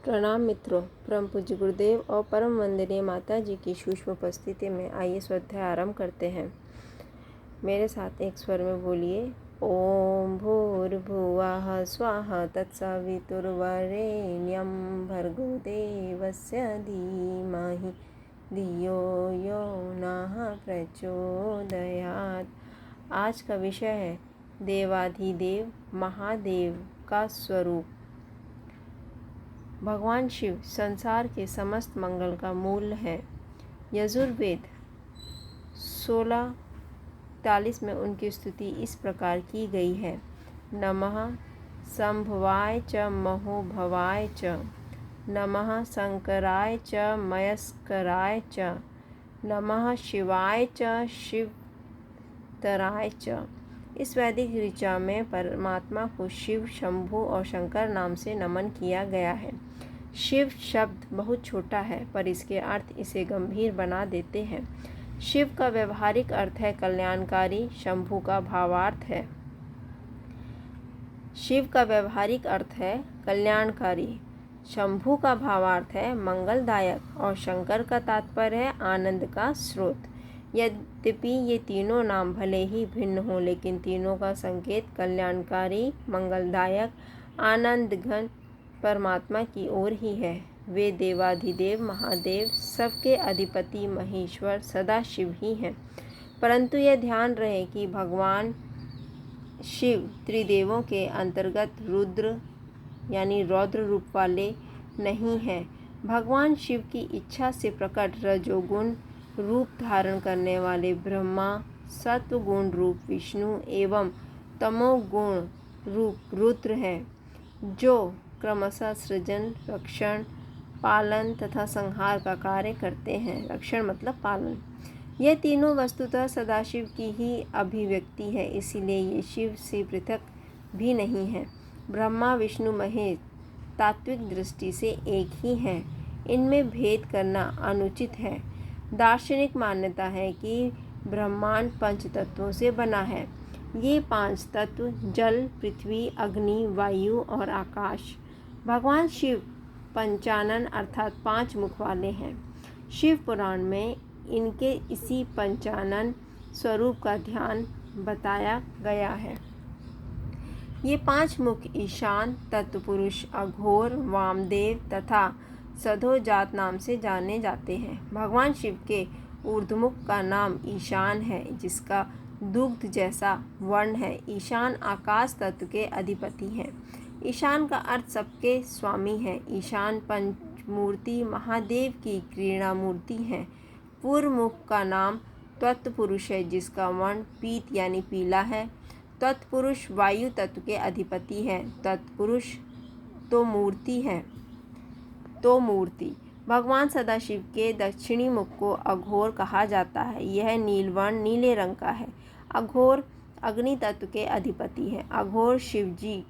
प्रणाम मित्रों। परम पूज्य गुरुदेव और परम वंदनीय माता जी की सूक्ष्म उपस्थिति में आइए स्वाध्याय आरंभ करते हैं। मेरे साथ एक स्वर में बोलिए। ओम भूर्भुवः स्वाहा तत्सवितुर्वरेण्यं भर्गो देवस्य धीमहि धियो यो नः प्रचोदयात्। आज का विषय है देवाधिदेव महादेव का स्वरूप। भगवान शिव संसार के समस्त मंगल का मूल है। यजुर्वेद 16:43 में उनकी स्तुति इस प्रकार की गई है। नमः संभवाय च महोभवाय च, नमः शंकराय च मयस्कराय च, नमः शिवाय च शिवतराय च। इस वैदिक ऋचा में परमात्मा को शिव, शंभु और शंकर नाम से नमन किया गया है। शिव शब्द बहुत छोटा है पर इसके अर्थ इसे गंभीर बना देते हैं। शिव का व्यवहारिक अर्थ है कल्याणकारी, शंभु का भावार्थ है शिव का व्यवहारिक अर्थ है कल्याणकारी, शंभु का भावार्थ है मंगलदायक और शंकर का तात्पर्य है आनंद का स्रोत। यद्यपि ये तीनों नाम भले ही भिन्न हों लेकिन तीनों का संकेत कल्याणकारी, मंगलदायक, आनंद घन परमात्मा की ओर ही है। वे देवाधिदेव महादेव, सबके अधिपति महेश्वर सदाशिव ही हैं। परंतु यह ध्यान रहे कि भगवान शिव त्रिदेवों के अंतर्गत रुद्र यानी रौद्र रूप वाले नहीं हैं। भगवान शिव की इच्छा से प्रकट रजोगुण रूप धारण करने वाले ब्रह्मा, सत्वगुण रूप विष्णु एवं तमोगुण रूप रुद्र हैं, जो क्रमशः सृजन, रक्षण, पालन तथा संहार का कार्य करते हैं। रक्षण मतलब पालन। यह तीनों वस्तुतः सदाशिव की ही अभिव्यक्ति है, इसीलिए ये शिव से पृथक भी नहीं है। ब्रह्मा, विष्णु, महेश तात्विक दृष्टि से एक ही हैं। इनमें भेद करना अनुचित है। दार्शनिक मान्यता है कि ब्रह्मांड पंच तत्वों से बना है। ये पांच तत्व जल, पृथ्वी, अग्नि, वायु और आकाश। भगवान शिव पंचानन अर्थात 5 मुख वाले हैं। शिव पुराण में इनके इसी पंचानन स्वरूप का ध्यान बताया गया है। ये 5 मुख ईशान, तत्पुरुष, अघोर, वामदेव तथा सधोजात नाम से जाने जाते हैं। भगवान शिव के ऊर्ध्वमुख का नाम ईशान है, जिसका दुग्ध जैसा वर्ण है। ईशान आकाश तत्व के अधिपति हैं। ईशान का अर्थ सबके स्वामी है। ईशान पंचमूर्ति महादेव की क्रीड़ा मूर्ति है। पूर्व मुख का नाम तत्पुरुष है, जिसका वर्ण पीत यानी पीला है। तत्पुरुष वायु तत्व के अधिपति है। तत्पुरुष तो मूर्ति है। भगवान सदाशिव के दक्षिणी मुख को अघोर कहा जाता है। यह नीलवर्ण नीले रंग का है। अघोर अग्नि तत्व के अधिपति है। अघोर शिव जी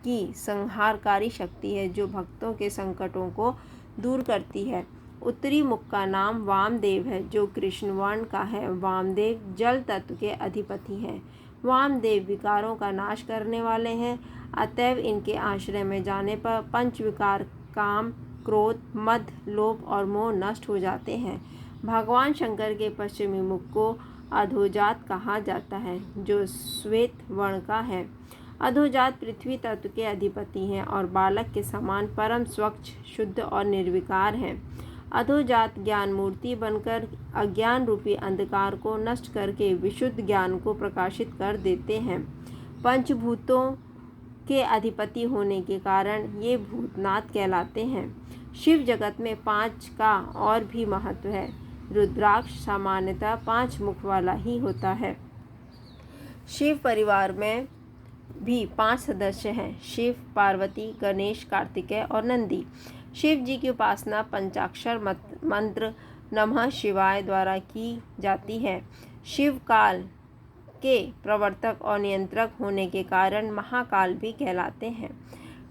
की संहारकारी शक्ति है, जो भक्तों के संकटों को दूर करती है। उत्तरी मुख का नाम वामदेव है, जो कृष्ण वर्ण का है। वामदेव जल तत्व के अधिपति हैं। वामदेव विकारों का नाश करने वाले हैं, अतएव इनके आश्रय में जाने पर पंच विकार काम, क्रोध, मद, लोभ और मोह नष्ट हो जाते हैं। भगवान शंकर के पश्चिमी मुख को अधोजात कहा जाता है, जो श्वेत वर्ण का है। अधोजात पृथ्वी तत्व के अधिपति हैं और बालक के समान परम स्वच्छ, शुद्ध और निर्विकार हैं। अधोजात ज्ञान मूर्ति बनकर अज्ञान रूपी अंधकार को नष्ट करके विशुद्ध ज्ञान को प्रकाशित कर देते हैं। पंचभूतों के अधिपति होने के कारण ये भूतनाथ कहलाते हैं। शिव जगत में 5 का और भी महत्व है। रुद्राक्ष सामान्यतः 5 मुख वाला ही होता है। शिव परिवार में भी 5 सदस्य हैं: शिव, पार्वती, गणेश, कार्तिकेय और नंदी। शिव जी की उपासना पंचाक्षर मंत्र नमः शिवाय द्वारा की जाती है। शिव काल के प्रवर्तक और नियंत्रक होने के कारण महाकाल भी कहलाते हैं।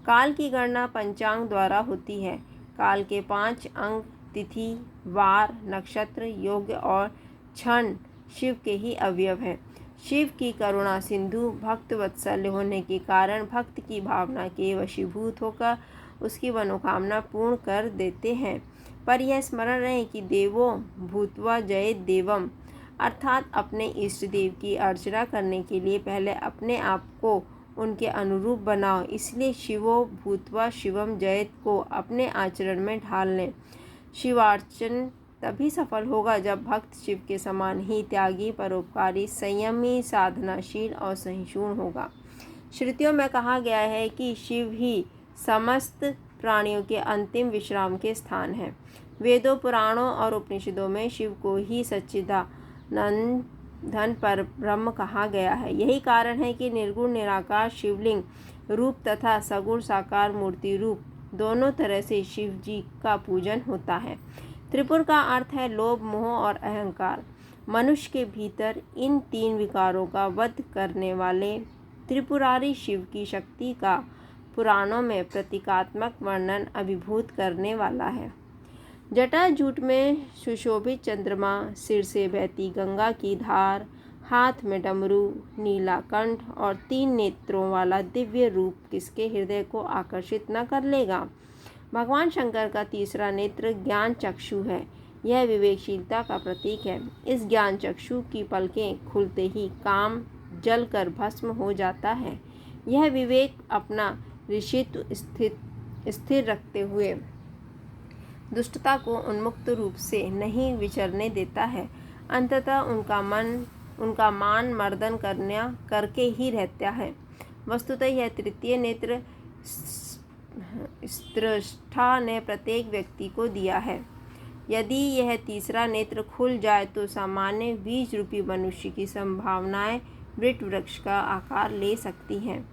काल की गणना पंचांग द्वारा होती है। काल के 5 अंक तिथि, वार, नक्षत्र, योग और क्षण शिव के ही अवयव हैं। शिव की करुणा सिंधु भक्त वत्सल्य होने के कारण भक्त की भावना के वशीभूत होकर उसकी मनोकामना पूर्ण कर देते हैं। पर यह स्मरण रहे कि देवो भूत्वा जयेत देवम, अर्थात अपने इष्ट देव की अर्चना करने के लिए पहले अपने आप को उनके अनुरूप बनाओ। इसलिए शिवो भूत्वा शिवम जयेत को अपने आचरण में ढाल लें। शिवार्चन तभी सफल होगा जब भक्त शिव के समान ही त्यागी, परोपकारी, संयमी, साधनाशील और सहिष्णु होगा। श्रुतियों में कहा गया है कि शिव ही समस्त प्राणियों के अंतिम विश्राम के स्थान है। वेदों, पुराणों और उपनिषदों में शिव को ही सच्चिदानंद पर ब्रह्म कहा गया है। यही कारण है कि निर्गुण निराकार शिवलिंग रूप तथा सगुण साकार मूर्ति रूप दोनों तरह से शिव जी का पूजन होता है। त्रिपुर का अर्थ है लोभ, मोह और अहंकार। मनुष्य के भीतर इन तीन विकारों का वध करने वाले त्रिपुरारी शिव की शक्ति का पुराणों में प्रतीकात्मक वर्णन अभिभूत करने वाला है। जटाजूट में सुशोभित चंद्रमा, सिर से बहती गंगा की धार, हाथ में डमरू, नीलाकंठ और 3 नेत्रों वाला दिव्य रूप किसके हृदय को आकर्षित न कर लेगा। भगवान शंकर का तीसरा नेत्र ज्ञान चक्षु है। यह विवेकशीलता का प्रतीक है। इस ज्ञान चक्षु की पलकें खुलते ही काम जलकर भस्म हो जाता है। यह विवेक अपना ऋषित्व स्थिर रखते हुए दुष्टता को उन्मुक्त रूप से नहीं विचरने देता है। अंततः उनका मान मर्दन करके ही रहता है। वस्तुतः यह तृतीय नेत्र स्रष्टा ने प्रत्येक व्यक्ति को दिया है। यदि यह तीसरा नेत्र खुल जाए तो सामान्य बीज रूपी मनुष्य की संभावनाएं वृट वृक्ष का आकार ले सकती हैं।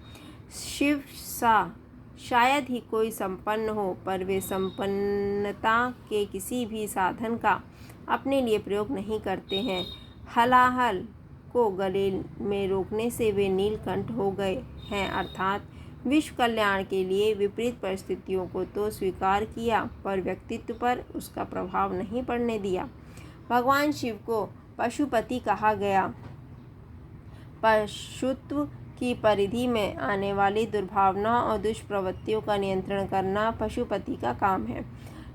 शिव सा शायद ही कोई संपन्न हो, पर वे संपन्नता के किसी भी साधन का अपने लिए प्रयोग नहीं करते हैं। हलाहल को गले में रोकने से वे नीलकंठ हो गए हैं, अर्थात विश्व कल्याण के लिए विपरीत परिस्थितियों को तो स्वीकार किया, पर व्यक्तित्व पर उसका प्रभाव नहीं पड़ने दिया। भगवान शिव को पशुपति कहा गया। पशुत्व की परिधि में आने वाली दुर्भावना और दुष्प्रवृत्तियों का नियंत्रण करना पशुपति का काम है।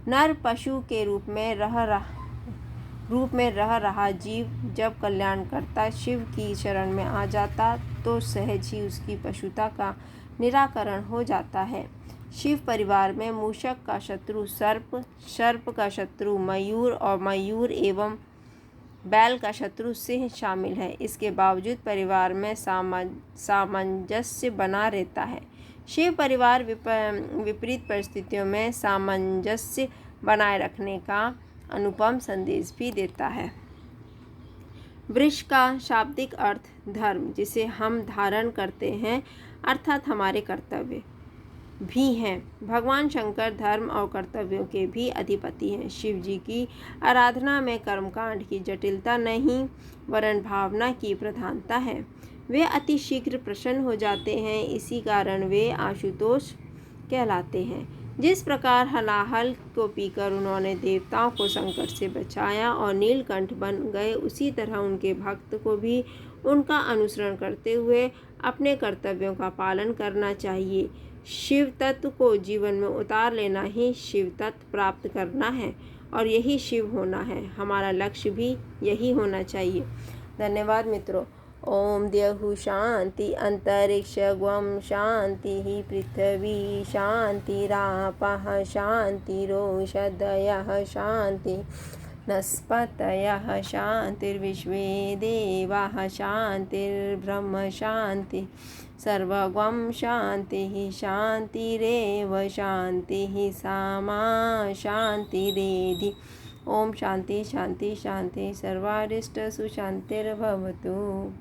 नर पशु के रूप में रह रहा जीव जब कल्याणकर्ता शिव की शरण में आ जाता तो सहज ही उसकी पशुता का निराकरण हो जाता है। शिव परिवार में मूषक का शत्रु सर्प, सर्प का शत्रु मयूर और मयूर एवं बैल का शत्रु सिंह शामिल है। इसके बावजूद परिवार में सामंजस्य बना रहता है। शिव परिवार विपरीत परिस्थितियों में सामंजस्य बनाए रखने का अनुपम संदेश भी देता है। वृक्ष का शाब्दिक अर्थ धर्म, जिसे हम धारण करते हैं, अर्थात हमारे कर्तव्य भी हैं। भगवान शंकर धर्म और कर्तव्यों के भी अधिपति हैं। शिव जी की आराधना में कर्मकांड की जटिलता नहीं, वरन भावना की प्रधानता है। वे अति शीघ्र प्रसन्न हो जाते हैं, इसी कारण वे आशुतोष कहलाते हैं। जिस प्रकार हलाहल को पीकर उन्होंने देवताओं को संकट से बचाया और नीलकंठ बन गए, उसी तरह उनके भक्त को भी उनका अनुसरण करते हुए अपने कर्तव्यों का पालन करना चाहिए। शिव तत्व को जीवन में उतार लेना ही शिव तत्व प्राप्त करना है और यही शिव होना है। हमारा लक्ष्य भी यही होना चाहिए। धन्यवाद मित्रों। ओम द्यौः शांति अंतरिक्ष ग्वं शांति पृथ्वी शांतिरापः शांतिरोषधयः शांति नस्पतयः शांतिर्विश्वे देवाः शांतिर्ब्रह्म शांति सर्वगं शांतिः शांतिरेव शांतिः सामा शांतिरेधि। ओम शांति शांति शांति सर्वारिष्ट सुशांतिर्भवतु।